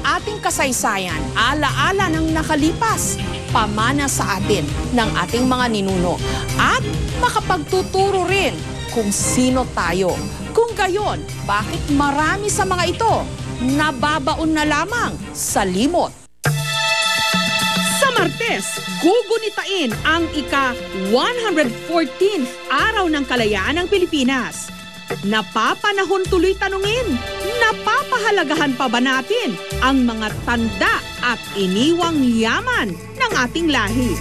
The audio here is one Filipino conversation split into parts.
ating kasaysayan, alaala ng nakalipas, pamana sa atin ng ating mga ninuno, at makapagtuturo rin kung sino tayo. Kung gayon, bakit marami sa mga ito nababaon na lamang sa limot? Sa Martes, gugunitain ang ika-114th araw ng kalayaan ng Pilipinas. Napapanahon tuloy tanungin, napapahalagahan pa ba natin ang mga tanda at iniwang yaman ng ating lahi?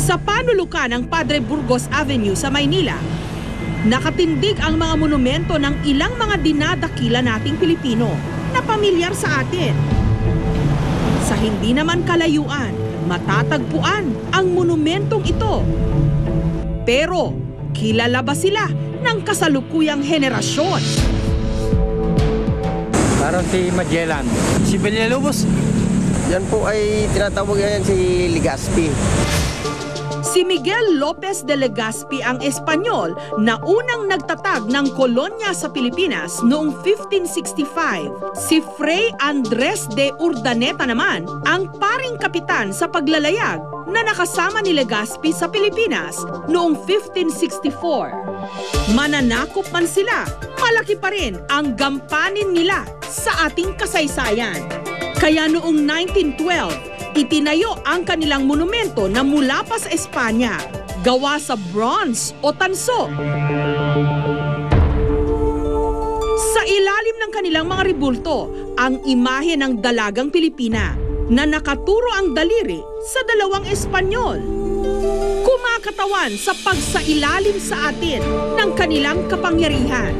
Sa panulukan ng Padre Burgos Avenue sa Maynila, nakatindig ang mga monumento ng ilang mga dinadakila nating Pilipino na pamilyar sa atin. Sa hindi naman kalayuan, matatagpuan ang monumentong ito. Pero, kilala ba sila ng kasalukuyang henerasyon? Parang si Magellan. Si Villalobos. Yan po ay tinatawag yan si Legazpi. Si Miguel Lopez de Legazpi ang Espanyol na unang nagtatag ng kolonya sa Pilipinas noong 1565. Si Fray Andres de Urdaneta naman ang paring kapitan sa paglalayag na nakasama ni Legazpi sa Pilipinas noong 1564. Mananakop man sila, malaki pa rin ang gampanin nila sa ating kasaysayan. Kaya noong 1912, itinayo ang kanilang monumento na mula pa sa Espanya, gawa sa bronze o tanso. Sa ilalim ng kanilang mga ribulto, ang imahe ng dalagang Pilipina na nakaturo ang daliri sa dalawang Espanyol. Kumakatawan sa pagsailalim sa atin ng kanilang kapangyarihan.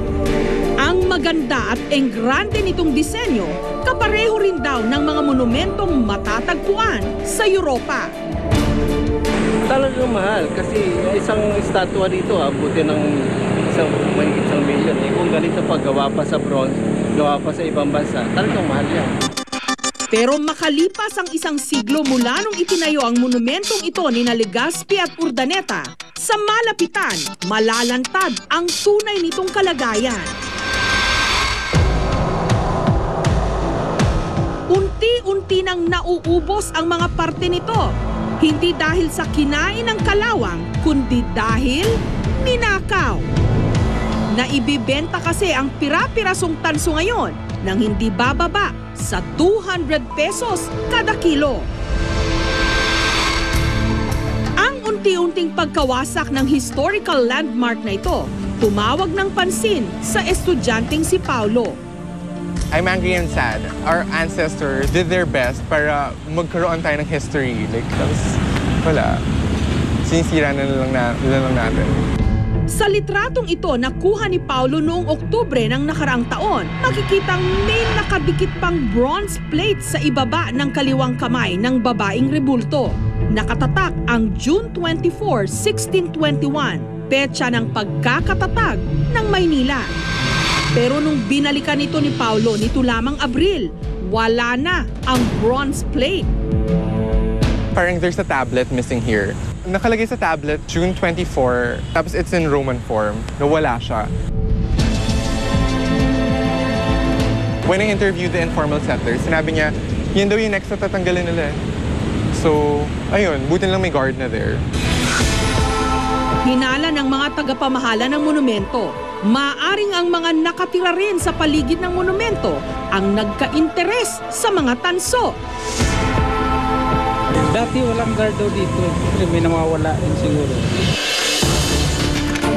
Ang maganda at enggrande nitong disenyo, kapareho rin daw ng mga monumentong matatagpuan sa Europa. Talagang mahal kasi isang estatwa dito abutin ng mahigit 1 milyon. Kung ganito pa gawa pa sa bronze, gawa pa sa ibang bansa, talagang mahal yan. Pero makalipas ang 1 siglo mula nung itinayo ang monumentong ito ni Legazpi at Urdaneta, sa malapitan, malalantad ang tunay nitong kalagayan. Unti-unti nang nauubos ang mga parte nito. Hindi dahil sa kinain ng kalawang, kundi dahil ninakaw. Naibibenta kasi ang pira-pirasong tanso ngayon nang hindi bababa sa 200 pesos kada kilo. Ang unti-unting pagkawasak ng historical landmark na ito, tumawag ng pansin sa estudyanteng si Paulo. I'm angry and sad. Our ancestors did their best para magkaroon tayo ng history. Tapos wala. Sinisira na lang natin. Sa litratong ito na kuha ni Paulo noong Oktubre ng nakaraang taon, makikitang may nakadikit pang bronze plate sa ibaba ng kaliwang kamay ng babaeng rebulto. Nakatatak ang June 24, 1621, petsa ng pagkakatatag ng Maynila. Pero nung binalikan ito ni Paulo nito lamang Abril, wala na ang bronze plate. Parang there's a tablet missing here. Nakalagay sa tablet, June 24, tapos it's in Roman form. Nawala siya. When I interviewed the informal settlers, sinabi niya, yan daw yung next na tatanggalin nila. So, ayun, buti lang may guard na there. Hinala ng mga tagapamahala ng monumento. Maaring ang mga nakatira rin sa paligid ng monumento ang nagka-interes sa mga tanso. Dati walang gardo dito. May nawawala rin siguro.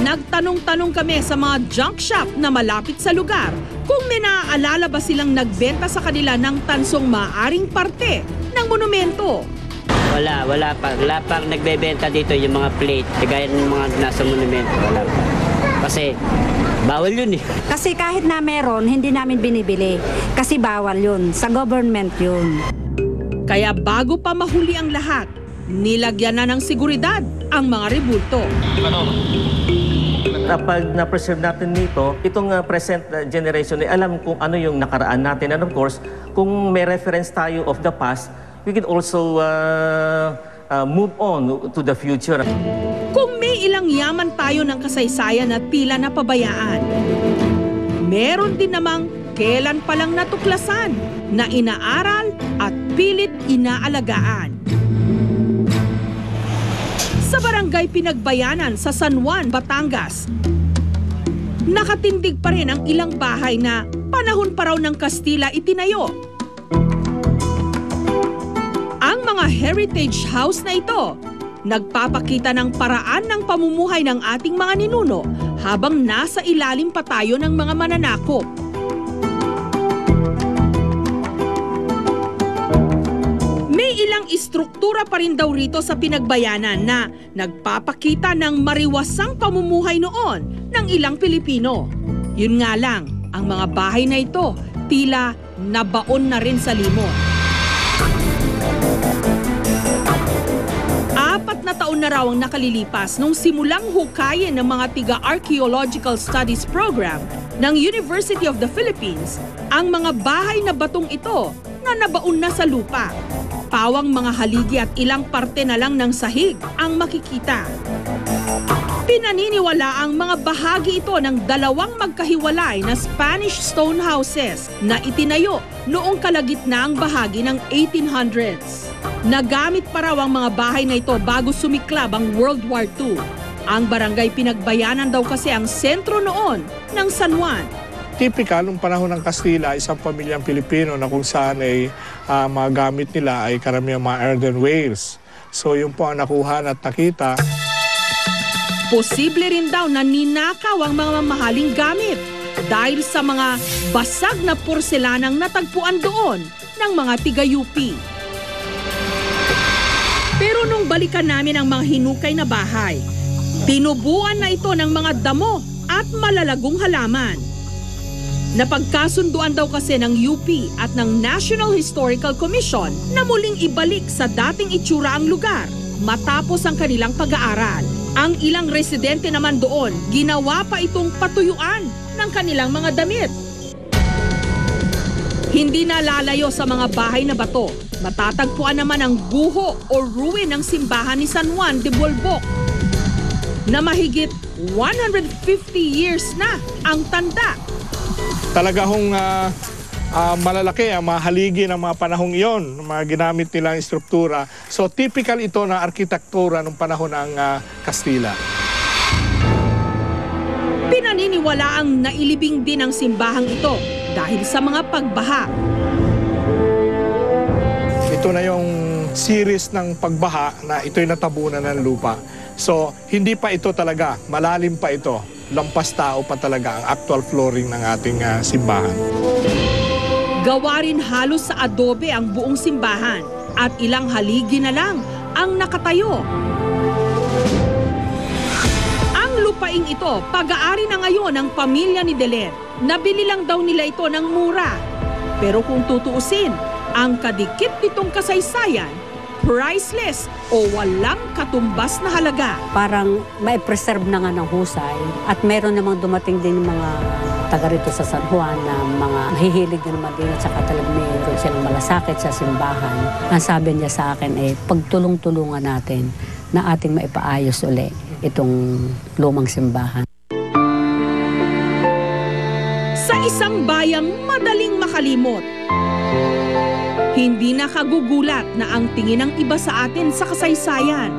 Nagtanong-tanong kami sa mga junk shop na malapit sa lugar kung may naaalala ba silang nagbenta sa kanila ng tansong maaring parte ng monumento. Wala pa. Wala pang nagbebenta dito yung mga plate, gaya ng mga nasa monumento. Wala pa. Kasi bawal yun eh. Kasi kahit na meron, hindi namin binibili. Kasi bawal yun. Sa government yun. Kaya bago pa mahuli ang lahat, nilagyan na ng seguridad ang mga rebulto. Kapag na-preserve natin nito, itong present generation ay alam kung ano yung nakaraan natin. And of course, kung may reference tayo of the past, we can also move on to the future. Kung may ilang yaman tayo ng kasaysayan at tila napabayaan, meron din namang kailan palang natuklasan na inaaral at pilit inaalagaan. Sa barangay Pinagbayanan sa San Juan, Batangas, nakatindig pa rin ang ilang bahay na panahon pa raw ng Kastila itinayo. Ang mga heritage house na ito, nagpapakita ng paraan ng pamumuhay ng ating mga ninuno habang nasa ilalim pa tayo ng mga mananakop. May ilang istruktura pa rin daw rito sa Pinagbayanan na nagpapakita ng mariwasang pamumuhay noon ng ilang Pilipino. Yun nga lang, ang mga bahay na ito tila nabaon na rin sa limot. 4 na taon na raw ang nakalilipas nung simulang hukayin ng mga tiga-Archaeological Studies Program ng University of the Philippines ang mga bahay na batong ito na nabaon na sa lupa. Pawang mga haligi at ilang parte na lang ng sahig ang makikita. Pinaniniwala ang mga bahagi ito ng 2 magkahiwalay na Spanish stone houses na itinayo noong kalagitnaang bahagi ng 1800s. Nagamit pa raw ang mga bahay na ito bago sumiklab ang World War II. Ang barangay Pinagbayanan daw kasi ang sentro noon ng San Juan. Typical, nung panahon ng Kastila, isang pamilyang Pilipino na kung saan ay mga gamit nila ay karamihan mga earthenwares. So yun po ang nakuha at nakita. Posible rin daw na ninakaw ang mga mamahaling gamit dahil sa mga basag na porselanang natagpuan doon ng mga tiga-UP. Pero nung balikan namin ang mga hinukay na bahay, tinubuan na ito ng mga damo at malalagong halaman. Napagkasunduan daw kasi ng UP at ng National Historical Commission na muling ibalik sa dating itsura ang lugar matapos ang kanilang pag-aaral. Ang ilang residente naman doon, ginawa pa itong patuyuan ng kanilang mga damit. Hindi na lalayo sa mga bahay na bato. Matatagpuan naman ang guho o ruin ng simbahan ni San Juan de Bolboc na mahigit 150 years na ang tanda. Talaga hong malalaki ang mga haligi ng mga panahong iyon, mga ginamit nilang struktura. So typical ito na arkitektura ng panahon ng Kastila. Pinaniniwala ang nailibing din ang simbahang ito dahil sa mga pagbaha. Ito na yung series ng pagbaha na ito'y natabunan ng lupa. So hindi pa ito talaga, malalim pa ito. Lampas tao pa talaga ang actual flooring ng ating simbahan. Gawa rin halos sa adobe ang buong simbahan at ilang haligi na lang ang nakatayo. Ang lupaing ito, pag-aari na ngayon ng pamilya ni Delen. Nabili lang daw nila ito ng mura. Pero kung tutuusin, ang kadikit nitong kasaysayan, priceless o walang katumbas na halaga. Parang may preserve na nga ng husay at meron namang dumating din mga taga rito sa San Juan na mga hihilig na naman din at saka talagang mayroon silang malasakit sa simbahan. Ang sabi niya sa akin ay pagtulong-tulungan natin na ating maipaayos uli itong lumang simbahan. Sa isang bayang madaling makalimot, hindi nakagugulat na ang tingin ng iba sa atin sa kasaysayan,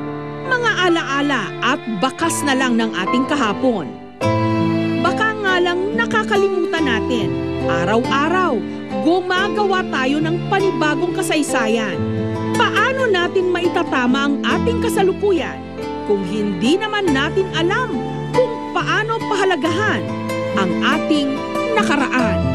mga alaala at bakas na lang ng ating kahapon. Baka nga lang nakakalimutan natin, araw-araw, gumagawa tayo ng panibagong kasaysayan. Paano natin maitatama ang ating kasalukuyan kung hindi naman natin alam kung paano pahalagahan ang ating nakaraan?